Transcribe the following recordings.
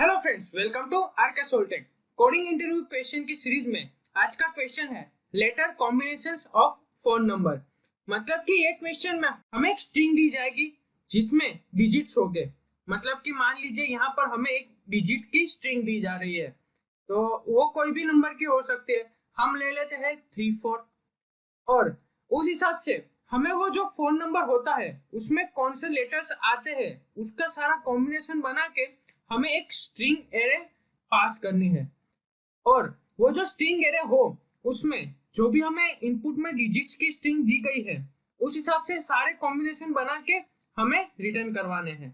Hello friends, welcome to RK Soltech coding interview question की series में आज का क्वेश्चन है letter combinations of phone number. मतलब कि ये क्वेश्चन में हमें एक स्ट्रिंग दी जाएगी जिसमें डिजिट्स होंगे। मतलब कि मान लीजिए यहाँ पर हमें एक डिजिट की स्ट्रिंग दी जा रही है, तो वो कोई भी नंबर की हो सकती है। हम ले लेते हैं 3 4 और उस हिसाब से हमें वो जो फोन नंबर होता है उसमें कौन से लेटर्स आते हैं उसका सारा कॉम्बिनेशन बना के हमें एक स्ट्रिंग एरे पास करनी है। और वो जो स्ट्रिंग एरे हो उसमें जो भी हमें इनपुट में डिजिट्स की स्ट्रिंग दी गई है उस हिसाब से सारे कॉम्बिनेशन बना के हमें रिटर्न करवाने हैं।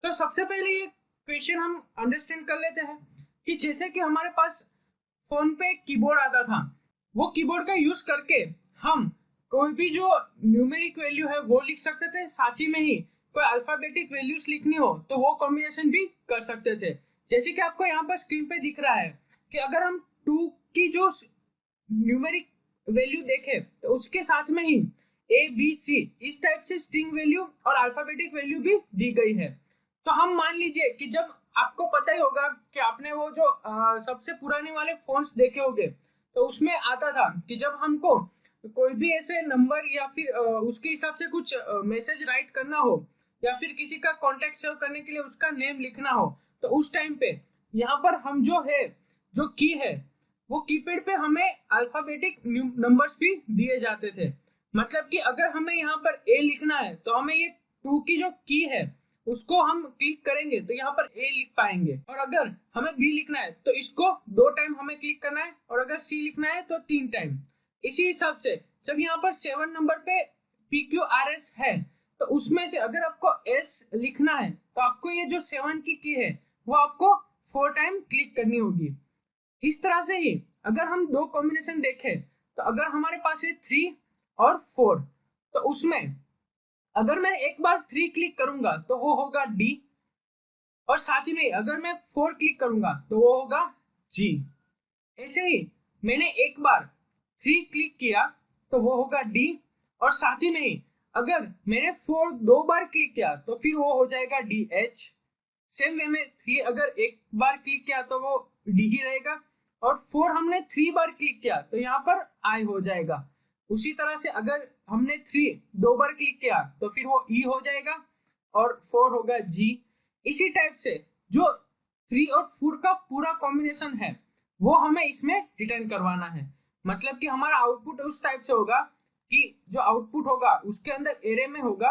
तो सबसे पहले ये क्वेश्चन हम अंडरस्टैंड कर लेते हैं कि जैसे कि हमारे पास फोन पे कीबोर्ड आता था, वो कीबोर्ड का यूज करके हम कोई भी जो न्यूमेरिक वैल्यू है वो लिख सकते थे, साथ ही में ही कोई अल्फाबेटिक वैल्यूज लिखनी हो तो वो कॉम्बिनेशन भी कर सकते थे। जैसे कि आपको यहाँ पर स्क्रीन पे दिख रहा है कि अगर हम 2 की जो न्यूमेरिक वैल्यू देखें तो उसके साथ में ही ए बी सी इस टाइप से स्ट्रिंग वैल्यू और अल्फाबेटिक वैल्यू भी दी गई है। तो हम मान लीजिए कि जब आपको पता ही होगा कि आपने वो जो सबसे पुराने वाले फोन्स देखे होंगे तो उसमें आता था कि जब हमको कोई भी ऐसे नंबर या फिर उसके हिसाब से कुछ मैसेज राइट करना हो या फिर किसी का कांटेक्ट सेव करने के लिए उसका नेम लिखना हो तो उस टाइम पे यहाँ पर हम जो है जो की है वो कीपैड पे हमें अल्फाबेटिक नंबर्स भी दिए जाते थे। मतलब कि अगर हमें यहाँ पर ए लिखना है तो हमें ये 2 की जो की है उसको हम क्लिक करेंगे तो यहाँ पर ए लिख पाएंगे, और अगर हमें बी लिखना है तो इसको 2 टाइम हमें क्लिक करना है, और अगर सी लिखना है तो 3 टाइम। इसी हिसाब से जब यहाँ पर 7 नंबर पे PQRS है तो उसमें से अगर आपको S लिखना है तो आपको ये जो 7 की है वो आपको 4 टाइम क्लिक करनी होगी। इस तरह से ही अगर हम दो कॉम्बिनेशन देखें तो अगर हमारे पास है 3 और 4 तो उसमें अगर मैं एक बार 3 क्लिक करूंगा तो वो होगा D, और साथ ही में अगर मैं 4 क्लिक करूंगा तो वो होगा G। ऐसे ही मैंने एक बार 3 क्लिक किया तो वो होगा D, और साथ ही में ही अगर मैंने 4 2 बार क्लिक किया तो फिर वो हो जाएगा DH। सेम वे में 3 अगर एक बार क्लिक किया तो वो D ही रहेगा, और 4 हमने 3 बार क्लिक किया तो यहाँ पर I हो जाएगा। उसी तरह से अगर हमने 3 2 बार क्लिक किया तो फिर वो E हो जाएगा और 4 होगा G। इसी टाइप से जो 3 और 4 का पूरा कॉम्बिनेशन है वो हमें इसमें रिटर्न करवाना है। मतलब कि हमारा आउटपुट उस टाइप से होगा कि जो आउटपुट होगा उसके अंदर एरे में होगा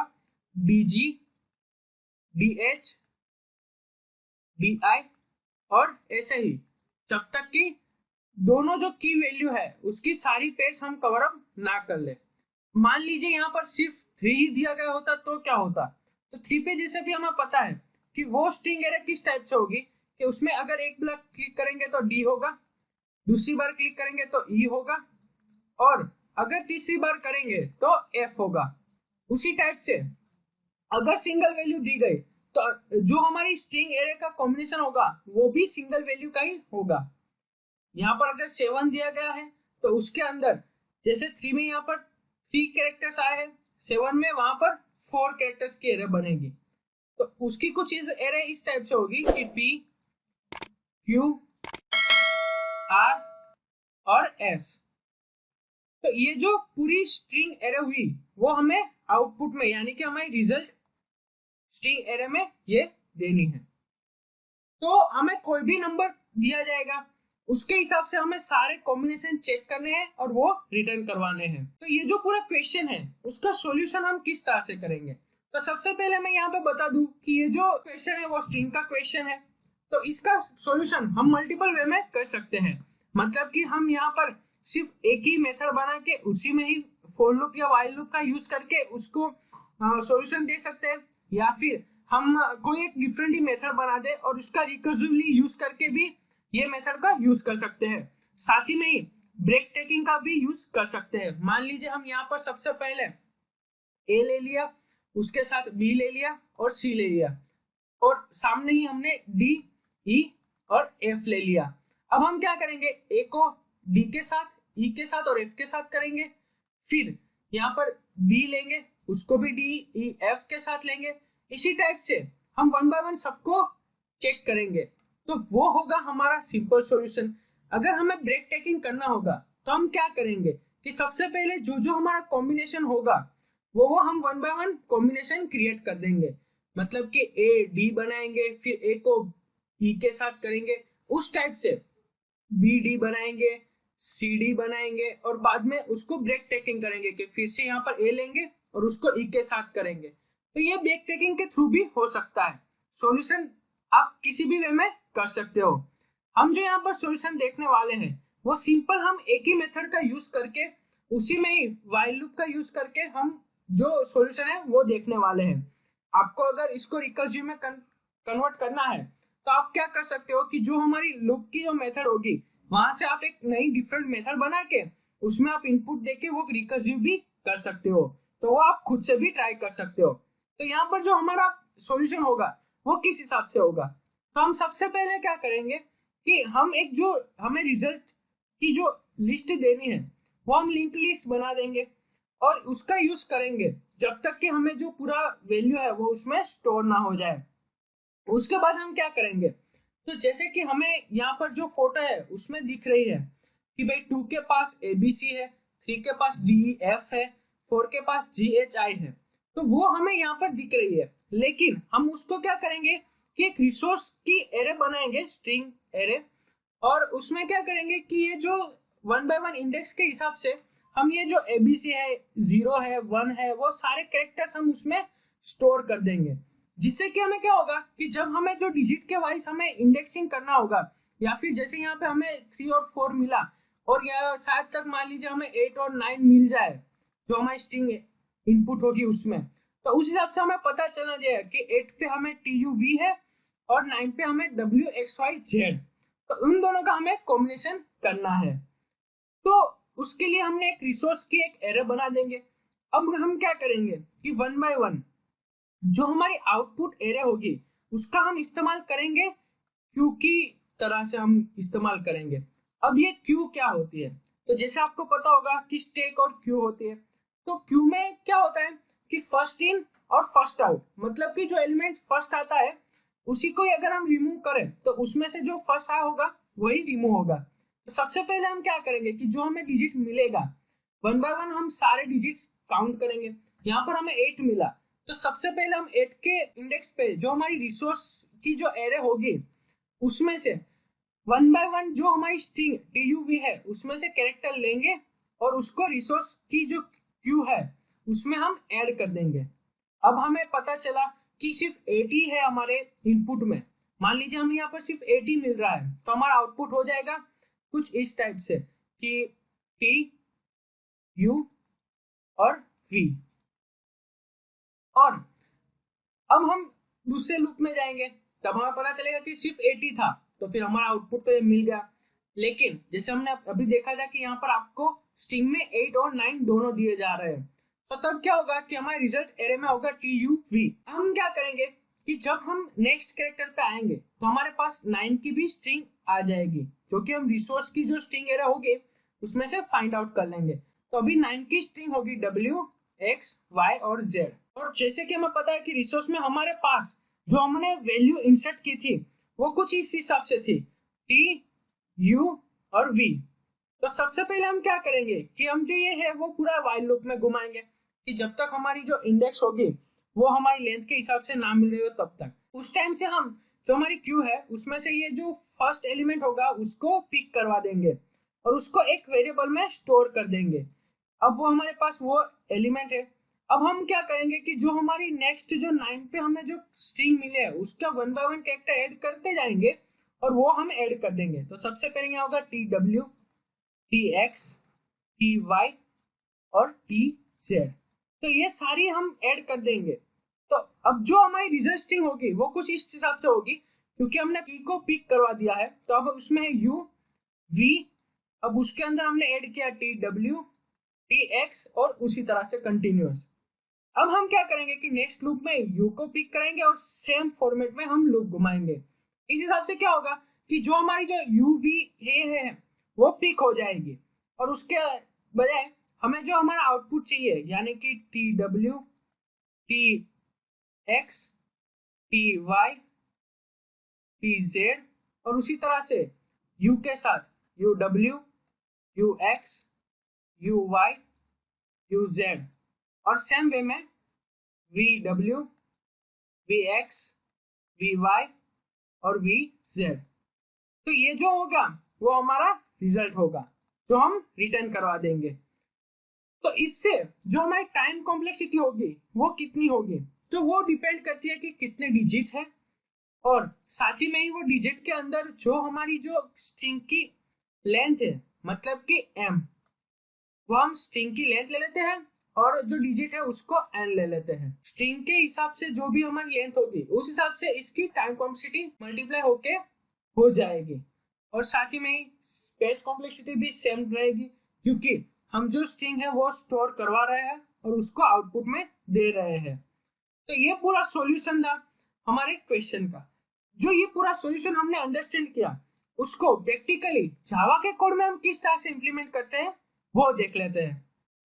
DG DH DI, और ऐसे ही जब तक कि दोनों जो की वैल्यू है उसकी सारी पेयर्स हम कवर अप ना कर ले। मान लीजिए यहाँ पर सिर्फ 3 ही दिया गया होता तो क्या होता। तो 3 पे जैसे भी हमें पता है कि वो स्ट्रिंग एरे किस टाइप से होगी कि उसमें अगर एक बार क्लिक करेंगे तो D होगा, दूसरी बार क्लिक करेंगे तो E होगा, और अगर तीसरी बार करेंगे तो F होगा। उसी टाइप से अगर सिंगल वैल्यू दी गई तो जो हमारी स्ट्रिंग एरे का कॉम्बिनेशन होगा वो भी सिंगल वैल्यू का ही होगा। यहाँ पर अगर 7 दिया गया है तो उसके अंदर जैसे 3 में यहाँ पर 3 कैरेक्टर्स आए हैं, 7 में वहां पर 4 कैरेक्टर्स की एरे बनेगी। तो उसकी कुछ एरे इस टाइप से होगी कि P Q R और S। तो ये जो पूरी स्ट्रिंग एरे हुई वो हमें आउटपुट में यानी कि हमारी रिजल्ट स्ट्रिंग एरे में ये देनी है। तो हमें कोई भी नंबर दिया जाएगा उसके हिसाब से हमें सारे कॉम्बिनेशन चेक करने हैं और वो रिटर्न करवाने हैं। तो ये जो पूरा क्वेश्चन है उसका सॉल्यूशन हम किस तरह से करेंगे, तो सबसे पहले मैं यहाँ पे बता दूं कि ये जो क्वेश्चन है वो स्ट्रिंग का क्वेश्चन है, तो इसका सॉल्यूशन हम मल्टीपल वे में कर सकते हैं। मतलब कि हम यहाँ पर सिर्फ एक ही मेथड बना के उसी में ही फॉर लूप या व्हाइल लूप का यूज करके उसको सॉल्यूशन दे सकते हैं, या फिर हम कोई एक डिफरेंट ही मेथड बना दे और उसका रिकर्सिवली यूज करके भी ये मेथड का यूज कर सकते हैं। साथ ही में ही ब्रेक टेकिंग का भी यूज कर सकते हैं। मान लीजिए हम यहाँ पर सबसे पहले ए ले लिया, उसके साथ बी ले लिया और सी ले लिया, और सामने ही हमने डी ई और एफ ले लिया। अब हम क्या करेंगे, ए को डी के साथ, ई के साथ और एफ के साथ करेंगे, फिर यहाँ पर बी लेंगे उसको भी डी ई एफ के साथ लेंगे। इसी टाइप से हम 1 बाय 1 सबको चेक करेंगे। तो वो होगा हमारा सिंपल सॉल्यूशन। अगर हमें ब्रेक टेकिंग करना होगा तो हम क्या करेंगे कि सबसे पहले जो जो हमारा कॉम्बिनेशन होगा वो हम one by one combination create कर देंगे। मतलब कि ए डी बनाएंगे, फिर ए को ई के साथ करेंगे, उस टाइप से बी डी बनाएंगे, सी डी बनाएंगे, और बाद में उसको ब्रेक टेकिंग करेंगे कि फिर से यहाँ पर ए लेंगे और उसको ई के साथ करेंगे। तो ये ब्रेक टेकिंग के थ्रू भी हो सकता है। सॉल्यूशन आप किसी भी वे में कर सकते हो। हम जो यहाँ पर सॉल्यूशन देखने वाले हैं वो सिंपल हम एक ही मेथड का यूज करके उसी में ही व्हाइल लूप का यूज करके हम जो सॉल्यूशन है वो देखने वाले हैं। आपको अगर इसको रिकर्सिव में कन्वर्ट करना है तो आप क्या कर सकते हो कि जो हमारी लूप की जो मेथड होगी वहां से आप एक नई डिफरेंट मेथड बना के उसमें आप इनपुट देके वो रिकर्सिव भी कर सकते हो। तो वो आप खुद से भी ट्राई कर सकते हो। तो यहाँ पर जो हमारा सॉल्यूशन होगा वो किस हिसाब से होगा, तो हम सबसे पहले क्या करेंगे कि हम एक जो हमें रिजल्ट की जो लिस्ट देनी है वो हम लिंक लिस्ट बना देंगे और उसका यूज करेंगे जब तक कि हमें जो पूरा वैल्यू है वो उसमें स्टोर ना हो जाए। उसके बाद हम क्या करेंगे, तो जैसे कि हमें यहाँ पर जो फोटो है उसमें दिख रही है कि भाई 2 के पास ABC है, 3 के पास DEF है, 4 के पास GHI है, तो वो हमें यहाँ पर दिख रही है। लेकिन हम उसको क्या करेंगे कि एक रिसोर्स की एरे बनाएंगे, स्ट्रिंग एरे, और उसमें क्या करेंगे कि ये जो 1 बाय 1 इंडेक्स के हिसाब से हम ये जो ABC है, 0 है, 1 है, वो सारे कैरेक्टर्स हम उसमें स्टोर कर देंगे। जिससे कि हमें क्या होगा कि जब हमें जो डिजिट के वाइज हमें इंडेक्सिंग करना होगा, या फिर जैसे यहाँ पे हमें 3 और 4 मिला और या शायद तक मान लीजिए हमें 8 और 9 मिल जाए जो हमारी स्ट्रिंग इनपुट होगी उसमें, तो उस हिसाब से हमें पता चलना चाहिए कि 8 पे हमें TUV है और 9 पे हमें WXYZ। तो उन दोनों का हमें कॉम्बिनेशन करना है। तो उसके लिए हमने एक रिसोर्स की एक एरे बना देंगे। अब हम क्या करेंगे कि 1 बाय 1 जो हमारी आउटपुट एरे होगी उसका हम इस्तेमाल करेंगे क्यू की तरह से हम इस्तेमाल करेंगे। अब ये क्यू क्या होती है, तो जैसे आपको पता होगा कि स्टैक और क्यू होती है। तो क्यू में क्या होता है कि फर्स्ट इन और फर्स्ट आउट, मतलब कि जो एलिमेंट फर्स्ट आता है उसी को अगर हम रिमूव करें तो उसमें से जो फर्स्ट आया होगा वही रिमूव होगा। तो सबसे पहले हम क्या करेंगे कि जो हमें डिजिट मिलेगा 1 बाय 1 हम सारे डिजिट्स काउंट करेंगे। यहाँ पर हमें 8 मिला, तो सबसे पहले हम 8 के इंडेक्स पे जो हमारी रिसोर्स की जो एरे होगी उसमें से 1 बाय 1 जो हमारी स्ट्रिंग TUV है उसमें से कैरेक्टर लेंगे और उसको रिसोर्स की जो क्यू है उसमें हम ऐड कर देंगे। अब हमें पता चला कि सिर्फ 80 है हमारे इनपुट में। मान लीजिए हमें यहाँ पर सिर्फ 80 मिल रहा है तो हमारा आउटपुट हो जाएगा कुछ इस टाइप से कि TU और V। और अब हम दूसरे लूप में जाएंगे, तब हमें पता चलेगा कि सिर्फ 80 था, तो फिर हमारा आउटपुट तो ये मिल गया। लेकिन जैसे हमने अभी देखा था कि यहाँ पर आपको स्ट्रिंग में 8 और 9 दोनों दिए जा रहे हैं, तो तब क्या होगा कि हमारे रिजल्ट एरे में होगा TUV। हम क्या करेंगे कि जब हम नेक्स्ट कैरेक्टर पे आएंगे तो हमारे पास 9 की भी स्ट्रिंग आ जाएगी, क्योंकि हम रिसोर्स की जो स्ट्रिंग एरे होगी उसमें से फाइंड आउट कर लेंगे। तो अभी 9 की स्ट्रिंग होगी W, X, Y और Z। और जैसे कि हमें पता है कि रिसोर्स में हमारे पास जो हमने वैल्यू इंसर्ट की थी वो कुछ इस हिसाब से थी T, U और V। तो सबसे पहले हम क्या करेंगे कि हम जो ये है वो पूरा व्हाइल लूप में घुमाएंगे कि जब तक हमारी जो इंडेक्स होगी वो हमारी लेंथ के हिसाब से ना मिल रही हो तब तक। उस टाइम से हम जो हमारी क्यू है उसमें से ये जो फर्स्ट एलिमेंट होगा उसको पिक करवा देंगे और उसको एक वेरिएबल में स्टोर कर देंगे। अब वो हमारे पास वो एलिमेंट है। अब हम क्या करेंगे कि जो हमारी नेक्स्ट जो 9 पे हमें जो स्ट्रिंग मिले है उसका 1 बाय 1 कैरेक्टर ऐड करते जाएंगे और वो हम ऐड कर देंगे। तो सबसे पहले यहाँ होगा TW, TX, TY और TZ। तो ये सारी हम ऐड कर देंगे। तो अब जो हमारी रिजल्ट स्ट्रिंग होगी वो कुछ इस हिसाब से होगी, क्योंकि हमने P को पिक करवा दिया है तो अब उसमें है U, V, अब उसके अंदर हमने ऐड किया TW, TX और उसी तरह से कंटिन्यूअस। अब हम क्या करेंगे कि नेक्स्ट लूप में U को पिक करेंगे और सेम फॉर्मेट में हम लूप घुमाएंगे। इस हिसाब से क्या होगा कि जो हमारी जो UV है वो पिक हो जाएगी और उसके बजाय हमें जो हमारा आउटपुट चाहिए यानी कि TW, TX, TY, TZ और उसी तरह से यू के साथ U W, U X, U Y, U Z, और सेम वे में V W, V X, V Y और वी जेड। तो ये जो होगा वो हमारा रिजल्ट होगा जो हम रिटर्न करवा देंगे। तो इससे जो हमारी टाइम कॉम्प्लेक्सिटी होगी वो कितनी होगी, तो वो डिपेंड करती है कि कितने डिजिट है, और साथ ही में ही वो डिजिट के अंदर जो हमारी जो स्ट्रिंग की लेंथ है, मतलब कि m, वो हम स्ट्रिंग की लेंथ ले लेते हैं और जो डिजिट है उसको n ले लेते हैं। स्ट्रिंग के हिसाब से जो भी हमारी लेंथ होगी उस हिसाब से इसकी टाइम कॉम्प्लेक्सिटी मल्टीप्लाई होके हो जाएगी, और साथ ही में ही स्पेस कॉम्प्लेक्सिटी भी सेम रहेगी, क्योंकि हम जो स्ट्रिंग है वो स्टोर करवा रहे हैं और उसको आउटपुट में दे रहे हैं। तो ये पूरा सॉल्यूशन था हमारे क्वेश्चन का। जो ये पूरा सॉल्यूशन हमने अंडरस्टैंड किया उसको प्रैक्टिकली जावा के कोड में हम किस तरह से इंप्लीमेंट करते हैं वो देख लेते हैं।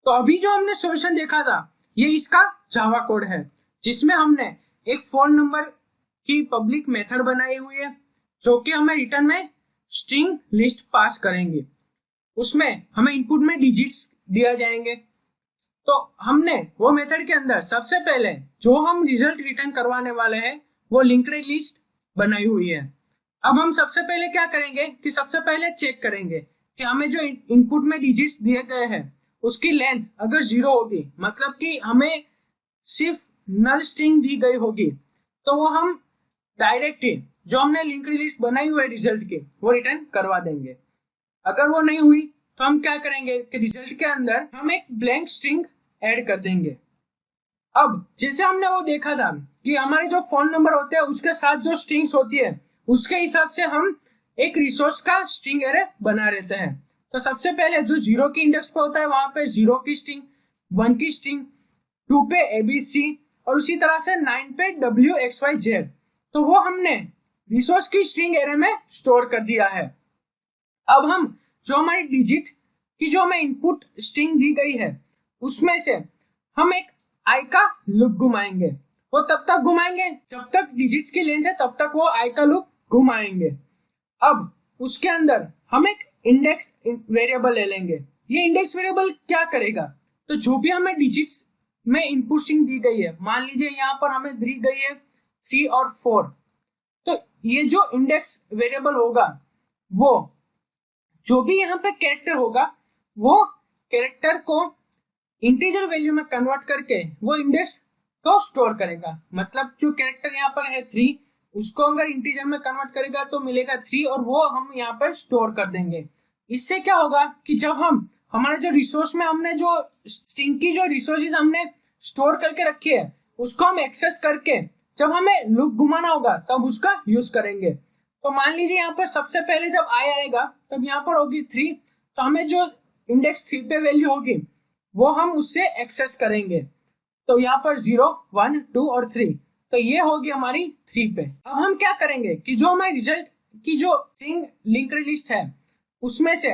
तो अभी जो हमने सॉल्यूशन देखा था ये इसका जावा कोड है, जिसमें हमने एक फोन नंबर की पब्लिक मेथड बनाई हुई है जो कि हमें रिटर्न में स्ट्रिंग लिस्ट पास करेंगे। उसमें हमें इनपुट में डिजिट्स दिया जाएंगे। तो हमने वो मेथड के अंदर सबसे पहले जो हम रिजल्ट रिटर्न करवाने वाले हैं वो लिंक्ड लिस्ट बनाई हुई है। अब हम सबसे पहले क्या करेंगे कि सबसे पहले चेक करेंगे कि हमें जो इनपुट में डिजिट्स दिए गए हैं उसकी लेंथ अगर 0 होगी, मतलब कि हमें सिर्फ नल स्ट्रिंग दी गई होगी, तो वो हम डायरेक्ट ही जो हमने लिंक्ड लिस्ट बनाई हुई है रिजल्ट की वो रिटर्न करवा देंगे। अगर वो नहीं हुई तो हम क्या करेंगे कि रिजल्ट के अंदर हम एक ब्लैंक स्ट्रिंग ऐड कर देंगे। अब जैसे हमने वो देखा था कि हमारे जो फोन नंबर होते हैं उसके साथ जो स्ट्रिंग्स होती है उसके हिसाब से हम एक रिसोर्स का स्ट्रिंग एरे बना लेते हैं। तो सबसे पहले जो 0 की इंडेक्स पे होता है वहां पे 0 की स्ट्रिंग, 1 की स्ट्रिंग, 2 पे ABC और उसी तरह से 9 पे WXYZ। तो वो हमने रिसोर्स की स्ट्रिंग एरे में स्टोर कर दिया है। अब हम जो हमारी डिजिट की जो हमें इनपुट स्ट्रिंग दी गई है उसमें से हम एक आई का लूप घुमाएंगे। वो तब तक घुमाएंगे जब तक डिजिट्स की लेंथ है तब तक वो आई का लूप घुमाएंगे। अब उसके अंदर हम एक इंडेक्स वेरिएबल ले लेंगे। ये इंडेक्स वेरिएबल क्या करेगा, तो जो भी हमें डिजिट्स में इनपुट स्ट्रिंग दी गई है, मान लीजिए यहाँ पर हमें दी गई है 3 और 4, तो ये जो इंडेक्स वेरिएबल होगा वो जो भी यहाँ पे कैरेक्टर होगा वो कैरेक्टर को इंटीजर वैल्यू में कन्वर्ट करके वो इंडेक्स को स्टोर करेगा। मतलब जो कैरेक्टर यहाँ पर है 3 उसको अगर इंटीजर में कन्वर्ट करेगा तो मिलेगा 3 और वो हम यहाँ पर स्टोर कर देंगे। इससे क्या होगा कि जब हम हमारे जो रिसोर्स में हमने जो स्ट्रिंग की जो रिसोर्सेज हमने स्टोर करके रखी है उसको हम एक्सेस करके जब हमें लूप घुमाना होगा तब उसका यूज करेंगे। तो मान लीजिए यहाँ पर सबसे पहले जब आई आएगा तब यहाँ पर होगी 3, तो हमें जो इंडेक्स 3 पे वैल्यू होगी वो हम उससे एक्सेस करेंगे। तो यहाँ पर 0, 1, 2 और 3, तो ये होगी हमारी 3 पे। अब हम क्या करेंगे कि जो हमारी रिजल्ट की जो स्ट्रिंग लिंक्ड लिस्ट है उसमें से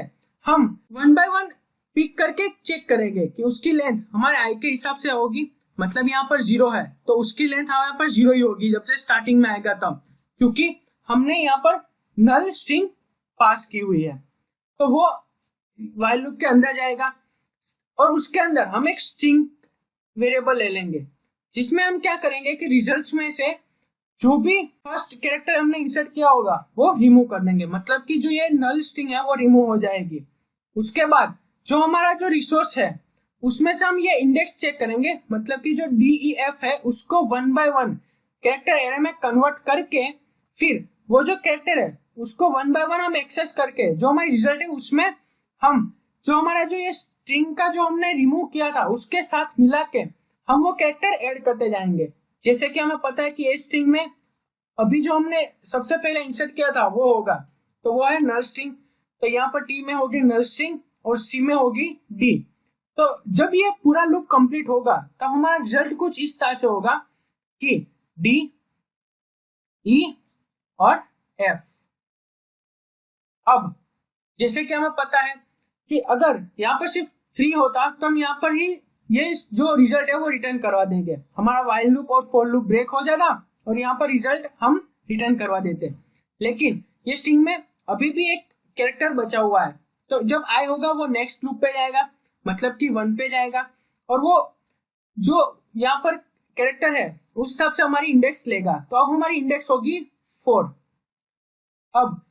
हम 1 बाय 1 पिक करके चेक करेंगे कि उसकी लेंथ हमारे आई के हिसाब से होगी। मतलब यहाँ पर 0 है तो उसकी लेंथ यहाँ पर 0 ही होगी जब से स्टार्टिंग में आएगा तब, क्योंकि हमने यहाँ पर नल स्ट्रिंग पास की हुई है। तो वो व्हाइल लूप के अंदर जाएगा और उसके अंदर हम एक स्ट्रिंग वेरिएबल ले लेंगे जिसमें हम क्या करेंगे कि रिजल्ट्स में से जो भी फर्स्ट कैरेक्टर हमने इंसर्ट किया होगा वो रिमूव कर देंगे। मतलब कि जो ये नल स्ट्रिंग है वो रिमूव हो जाएगी। उसके बाद जो हमारा जो रिसोर्स है उसमें से हम ये इंडेक्स चेक करेंगे। मतलब कि जो DEF है उसको 1 बाय 1 कैरेक्टर एरे में कन्वर्ट करके फिर वो जो कैरेक्टर है उसको 1 बाय 1 हम एक्सेस करके जो हमारी रिजल्ट है उसमें हम जो हमारा जो ये स्ट्रिंग का जो हमने रिमूव किया था उसके साथ मिला के हम वो कैरेक्टर ऐड करते जाएंगे। जैसे कि हमें पता है कि ये स्ट्रिंग में अभी जो हमने सबसे पहले इंसर्ट किया था वो होगा, तो वो है नल स्ट्रिंग। तो यहाँ पर T में होगी नल स्ट्रिंग और C में होगी D। तो जब ये पूरा लूप कंप्लीट होगा तब हमारा रिजल्ट कुछ इस तरह से होगा कि D, E और F। अब जैसे कि हमें पता है कि अगर यहाँ पर सिर्फ 3 होता तो हम यहाँ पर ही ये जो रिजल्ट है वो रिटर्न करवा देंगे। हमारा while लूप और for लूप ब्रेक हो जाता और यहाँ पर रिजल्ट हम रिटर्न करवा देते। लेकिन ये स्ट्रिंग में अभी भी एक कैरेक्टर बचा हुआ है, तो जब आई होगा वो नेक्स्ट लूप पे जाएगा, मतलब कि 1 पे जाएगा, और वो जो यहाँ पर कैरेक्टर है उस हिसाब से हमारी इंडेक्स लेगा। तो अब हमारी इंडेक्स होगी 4। अब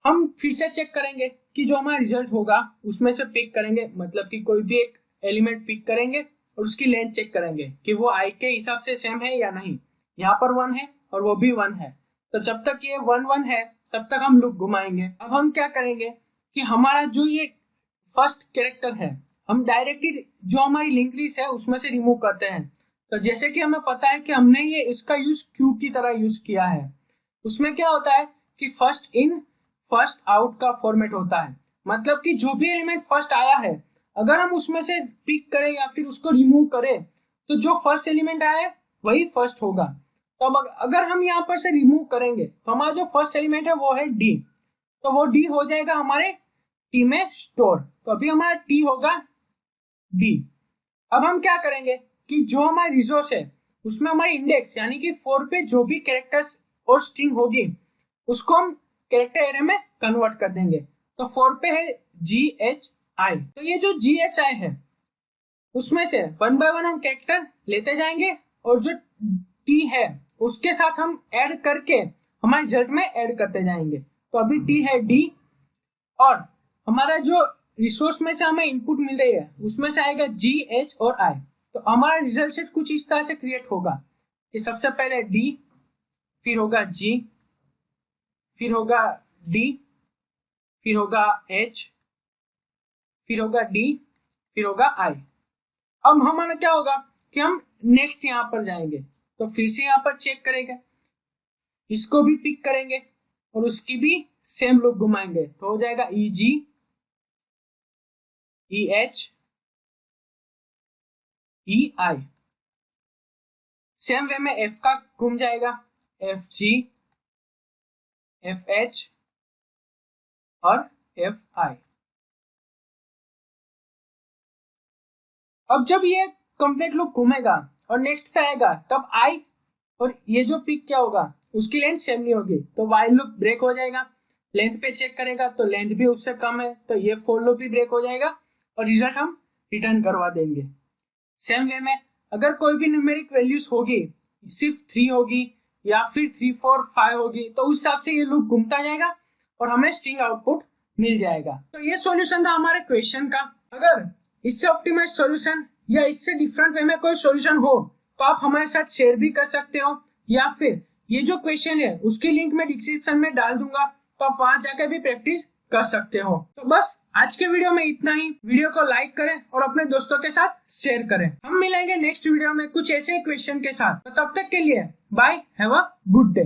हम फिर से चेक करेंगे कि जो हमारा रिजल्ट होगा उसमें से पिक करेंगे, मतलब कि कोई भी एक एलिमेंट पिक करेंगे और उसकी लेंथ चेक करेंगे कि वो आई के हिसाब से सेम है या नहीं। यहाँ पर 1 है और वो भी 1 है, तो जब तक ये 1 1 है तब तक हम लूप घुमाएंगे। अब हम क्या करेंगे कि हमारा जो ये फर्स्ट कैरेक्टर है हम डायरेक्टली जो हमारी लिंक लिस्ट है उसमें से रिमूव करते हैं। तो जैसे कि हमें पता है कि हमने ये इसका यूज क्यू की तरह यूज किया है, उसमें क्या होता है कि फर्स्ट इन फर्स्ट आउट का फॉर्मेट होता है, मतलब कि जो भी एलिमेंट फर्स्ट आया है अगर हम उसमें से पिक करें या फिर उसको रिमूव करें तो जो फर्स्ट एलिमेंट आया है वही फर्स्ट होगा। तो अब अगर हम यहाँ पर से रिमूव करेंगे तो हमारा जो फर्स्ट एलिमेंट है वो है डी, तो वो डी हो जाएगा हमारे टी में स्टोर। तो अभी हमारा टी होगा डी। अब हम क्या करेंगे कि जो हमारी रिसोर्स है उसमें हमारी इंडेक्स यानी कि 4 पे जो भी कैरेक्टर्स और स्ट्रिंग होगी उसको हम कैरेक्टर एरे में कन्वर्ट कर देंगे। तो 4 पे है GHI, तो ये जो GHI है उसमें से 1 बाय 1 हम कैरेक्टर लेते जाएंगे और जो T है उसके साथ हम ऐड करके हमारे रिजल्ट में ऐड करते जाएंगे। तो अभी T है D और हमारा जो रिसोर्स में से हमें इनपुट मिल रही है उसमें से आएगा G, H और I। तो हमारा रिजल्ट सेट कुछ इस तरह से क्रिएट होगा कि सबसे पहले D, फिर होगा G, फिर होगा D, फिर होगा H, फिर होगा D, फिर होगा I। अब हमारा क्या होगा कि हम नेक्स्ट यहाँ पर जाएंगे तो फिर से यहाँ पर चेक करेंगे, इसको भी पिक करेंगे और उसकी भी सेम लूप घुमाएंगे। तो हो जाएगा EG, EH, EI। Same way में F का घूम जाएगा, FG, FH और FI। अब जब ये कंप्लीट लूप घूमेगा और नेक्स्ट पे आएगा तब I और ये जो पिक क्या होगा उसकी लेंथ सेम नहीं होगी, तो वाइल लूप ब्रेक हो जाएगा। लेंथ पे चेक करेगा तो लेंथ भी उससे कम है, तो ये फोर लूप भी ब्रेक हो जाएगा और रिजल्ट हम रिटर्न करवा देंगे। सेम वे में अगर कोई भी न्यूमेरिक वैल्यूज होगी, सिर्फ 3 होगी या फिर 3 4 5 होगी, तो उस हिसाब से ये लूप घूमता जाएगा और हमें स्ट्रिंग आउटपुट मिल जाएगा। तो ये सॉल्यूशन था हमारे क्वेश्चन का। अगर इससे ऑप्टिमाइज सॉल्यूशन या इससे डिफरेंट वे में कोई सॉल्यूशन हो तो आप हमारे साथ शेयर भी कर सकते हो, या फिर ये जो क्वेश्चन है उसकी लिंक मैं डिस्क्रिप्शन में डाल दूंगा, तो आप वहां जाकर भी प्रैक्टिस कर सकते हो। तो बस आज के वीडियो में इतना ही। वीडियो को लाइक करें और अपने दोस्तों के साथ शेयर करें। हम मिलेंगे नेक्स्ट वीडियो में कुछ ऐसे क्वेश्चन के साथ, तो तब तक के लिए bye, have a good day.